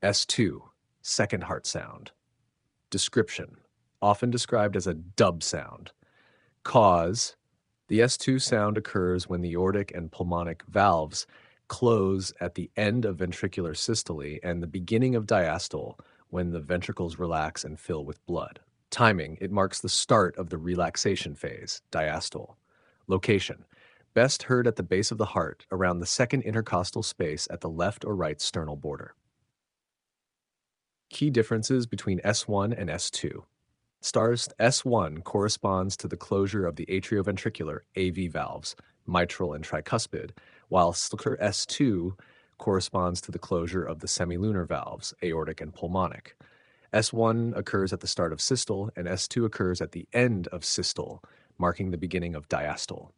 S2, second heart sound. Description, often described as a dub sound. Cause, the S2 sound occurs when the aortic and pulmonic valves close at the end of ventricular systole and the beginning of diastole when the ventricles relax and fill with blood. Timing, it marks the start of the relaxation phase, diastole. Location, best heard at the base of the heart, around the second intercostal space at the left or right sternal border. Key differences between S1 and S2. Stars S1 corresponds to the closure of the atrioventricular AV valves, mitral and tricuspid, while S2 corresponds to the closure of the semilunar valves, aortic and pulmonic. S1 occurs at the start of systole, and S2 occurs at the end of systole, marking the beginning of diastole.